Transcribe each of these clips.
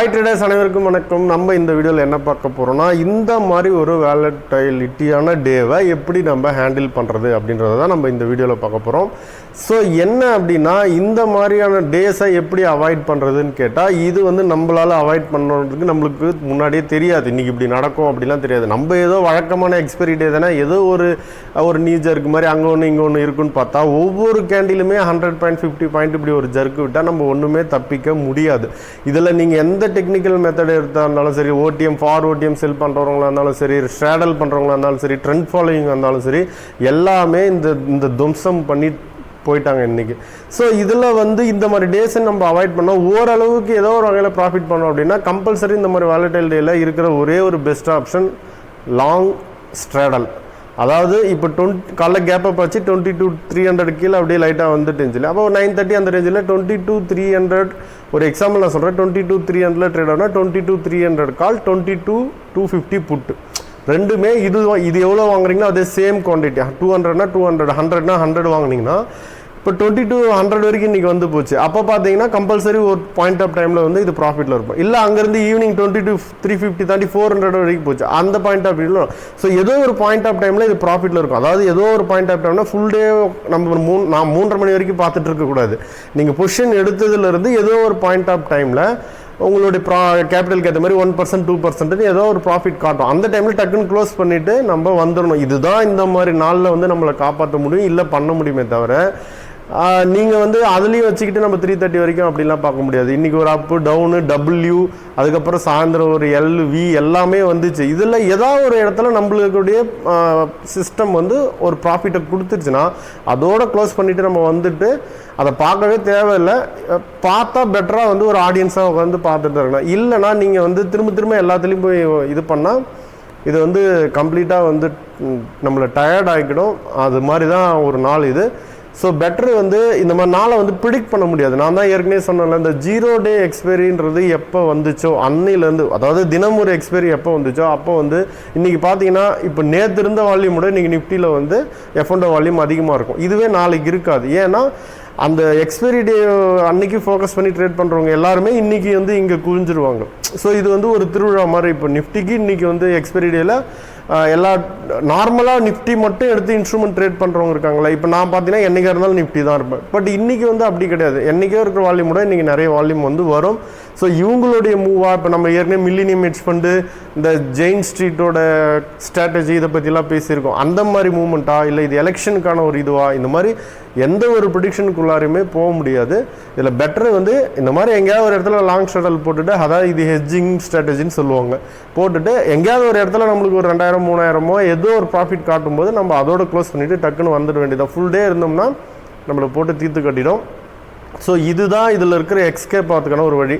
Hi traders அனைவருக்கும் வணக்கம். நம்ம இந்த வீடியோவில் என்ன பார்க்க போகிறோம்னா, இந்த மாதிரி ஒரு வேலட்டைலிட்டியான டேவை எப்படி நம்ம ஹேண்டில் பண்ணுறது அப்படின்றத தான் நம்ம இந்த வீடியோவில் பார்க்க போகிறோம். ஸோ என்ன அப்படின்னா, இந்த மாதிரியான டேஸை எப்படி அவாய்ட் பண்ணுறதுன்னு கேட்டால், இது நம்மளால் அவாய்ட் பண்ணுறதுக்கு நம்மளுக்கு முன்னாடியே தெரியாது. இன்றைக்கி இப்படி நடக்கும் அப்படிலாம் தெரியாது. நம்ம ஏதோ வழக்கமான எக்ஸ்பைரி டே தானே, ஏதோ ஒரு நீ ஜர்க்கு மாதிரி அங்கே ஒன்று இங்கே ஒன்று இருக்குன்னு பார்த்தா, ஒவ்வொரு கேண்டிலுமே 100 பாயிண்ட் 50 பாயிண்ட் இப்படி ஒரு ஜர்க்கு விட்டால் நம்ம ஒன்றுமே தப்பிக்க முடியாது. இதில் நீங்கள் எந்த டெக்னிக்கல் மெத்தட் எடுத்தாலும் சரி, ஓடிஎம் ஃபார் ஓடிஎம் செல் பண்ணுறவங்களா இருந்தாலும் சரி, ஸ்ட்ராடல் பண்ணுறவங்களா இருந்தாலும் சரி, ட்ரெண்ட் ஃபாலோயிங் இருந்தாலும் சரி, எல்லாமே இந்த துவம்சம் பண்ணி போயிட்டாங்க இன்றைக்கி. ஸோ இதில் இந்த மாதிரி டேஸை நம்ம அவாய்ட் பண்ணோம். ஓரளவுக்கு ஏதோ ஒரு வகையில் ப்ராஃபிட் பண்ணோம் அப்படின்னா, கம்பல்சரி இந்த மாதிரி வாலடைல் டேயில் இருக்கிற ஒரே ஒரு பெஸ்ட் ஆப்ஷன் லாங் ஸ்ட்ராடல். அதாவது இப்போ காலைல கேப்பை வச்சு 22,300 கீழே அப்படியே லைட்டாக வந்துட்டு இருந்துச்சு. அப்போ 9:30 அந்த ரேஞ்சில் 22,300 ஒரு எக்ஸாம்பிள் நான் சொல்கிறேன். 22,300 ட்ரேட் ஆனால் 22,300 கால், 22,250 புட்டு. ரெண்டுமே இது எவ்வளோ வாங்குறீங்களோ அதே சேம் குவான்டிட்டி. 200னா 200, 100னா 100 வாங்கினீங்கன்னா இப்போ 2200 வரைக்கும் இன்றைக்கி வந்து போச்சு. அப்போ பார்த்தீங்கன்னா கம்பல்சரி ஒரு பாயிண்ட் ஆஃப் டைமில் இது ப்ராஃபிட்டில் இருக்கும். இல்லை அங்கேருந்து ஈவினிங் 22,350 தாண்டி 400 வரைக்கும் போச்சு, அந்த பாயிண்ட் ஆஃப் வியூவில். ஸோ ஏதோ ஒரு பாயிண்ட் ஆஃப் டைமில் இது ப்ராஃபிட்டில் இருக்கும். அதாவது ஏதோ ஒரு பாயிண்ட் ஆஃப் டைம்னா ஃபுல் டே நம்ம நான் 3:30 மணி வரைக்கும் பார்த்துட்டு இருக்கக்கூடாது. நீங்கள் பொசிஷன் எடுத்ததுலேருந்து ஏதோ ஒரு பாயிண்ட் ஆஃப் டைமில் உங்களுடைய கேபிட்டலுக்கு ஏற்ற மாதிரி 1%, 2% ஏதோ ஒரு ப்ராஃபிட் காட்டும். அந்த டைமில் டக்குன்னு க்ளோஸ் பண்ணிவிட்டு நம்ம வந்துடணும். இதுதான் இந்த மாதிரி நாளில் நம்மளை காப்பாற்ற முடியும், இல்லை பண்ண முடியுமே தவிர நீங்கள் அதுலேயும் வச்சுக்கிட்டு நம்ம 3:30 வரைக்கும் அப்படிலாம் பார்க்க முடியாது. இன்றைக்கி ஒரு அப்பு டவுனு டபிள்யூ, அதுக்கப்புறம் சாயந்தரம் ஒரு எல்வி எல்லாமே வந்துச்சு. இதில் ஏதாவது ஒரு இடத்துல நம்மளுடைய சிஸ்டம் ஒரு ப்ராஃபிட்டை கொடுத்துருச்சுன்னா அதோட க்ளோஸ் பண்ணிவிட்டு நம்ம வந்துட்டு அதை பார்க்கவே தேவையில்லை. பார்த்தா பெட்டராக ஒரு ஆடியன்ஸாக உட்காந்து பார்த்துட்டு இருக்கணும். இல்லைனா நீங்கள் திரும்ப எல்லாத்துலேயும் போய் இது பண்ணால் இது கம்ப்ளீட்டாக நம்மளை டயர்ட் ஆகிக்கிடும். அது மாதிரி தான் ஒரு நாள் இது. ஸோ பெட்ரு இந்த மாதிரி நாளை ப்ரிடிக்ட் பண்ண முடியாது. நான் தான் ஏற்கனவே சொன்னேன்ல, இந்த 0 டே எக்ஸ்பைரின்றது எப்போ வந்துச்சோ அன்னையிலேருந்து, அதாவது தினம் ஒரு எக்ஸ்பைரி எப்போ வந்துச்சோ அப்போ இன்றைக்கி பார்த்தீங்கன்னா இப்போ நேற்று இருந்த வால்யூமோட இன்றைக்கி நிஃப்டியில் எஃப்என்டோ வால்யூம் அதிகமாக இருக்கும். இதுவே நாளைக்கு இருக்காது. ஏன்னா அந்த எக்ஸ்பைரி டே அன்னைக்கு ஃபோக்கஸ் பண்ணி ட்ரேட் பண்ணுறவங்க எல்லாருமே இன்றைக்கி இங்கே குவிஞ்சிருவாங்க. ஸோ இது ஒரு திருவிழா மாதிரி. இப்போ நிஃப்டிக்கு இன்றைக்கி எக்ஸ்பைரி டேயில் எல்லா நார்மலாக நிஃப்டி மட்டும் எடுத்து இன்ஸ்ட்ருமெண்ட் ட்ரேட் பண்ணுறவங்க இருக்காங்களா. இப்போ நான் பார்த்தீங்கன்னா என்றைக்காக இருந்தாலும் நிஃப்டி தான் இருப்பேன். பட் இன்றைக்கி அப்படி கிடையாது. என்றைக்கோ இருக்கிற வால்யூமோட இன்றைக்கி நிறைய வால்யூம் வரும். ஸோ இவங்களுடைய மூவாக இப்போ நம்ம ஏற்கனவே மில்லினியம் ஹெட்ஜ் ஃபண்டு, இந்த ஜெயின் ஸ்ட்ரீட்டோட ஸ்ட்ராட்டஜி இதை பற்றிலாம் பேசியிருக்கோம். அந்த மாதிரி மூமெண்ட்டா, இல்லை இது எலெக்ஷனுக்கான ஒரு இதுவா, இந்த மாதிரி எந்த ஒரு ப்ரிடிக்ஷனுக்குள்ளாரையுமே போக முடியாது. இதில் பெட்டரு இந்த மாதிரி எங்கேயாவது ஒரு இடத்துல லாங் ஸ்ட்ராடல் போட்டுட்டு, அதாவது இது ஹெட்ஜிங் ஸ்ட்ராட்டஜின்னு சொல்லுவாங்க, போட்டுட்டு எங்கேயாவது ஒரு இடத்துல நம்மளுக்கு ஒரு 2000, 3000 ஏதோ ஒரு ப்ராஃபிட் காட்டும்போது நம்ம அதோட க்ளோஸ் பண்ணிவிட்டு டக்குன்னு வந்துட வேண்டியதான். ஃபுல் டே இருந்தோம்னா நம்மளை போட்டு தீர்த்து கட்டிடும். ஸோ இதுதான் இதில் இருக்கிற எக்ஸ்கேப் ஆகிறதுக்கான ஒரு வழி.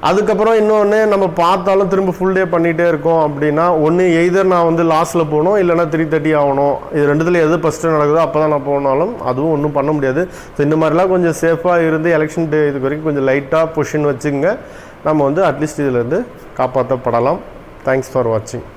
அதுக்கப்புறம் இன்னொன்று, நம்ம பார்த்தாலும் திரும்ப ஃபுல் டே பண்ணிகிட்டே இருக்கோம் அப்படின்னா, ஒன்று எய்தர் நான் லாஸில் போகணும், இல்லைனா 3:30 ஆகணும். இது ரெண்டுத்தில் எது ஃபஸ்ட்டு நடக்குதோ அப்போ தான் நான் போனாலும் அதுவும் ஒன்றும் பண்ண முடியாது. ஸோ இந்த மாதிரிலாம் கொஞ்சம் சேஃபாக இருந்து எலெக்ஷன் டே இது வரைக்கும் கொஞ்சம் லைட்டாக பொசிஷன் வச்சுங்க. நம்ம அட்லீஸ்ட் இதிலேருந்து காப்பாற்றப்படலாம். தேங்க்ஸ் ஃபார் வாட்சிங்.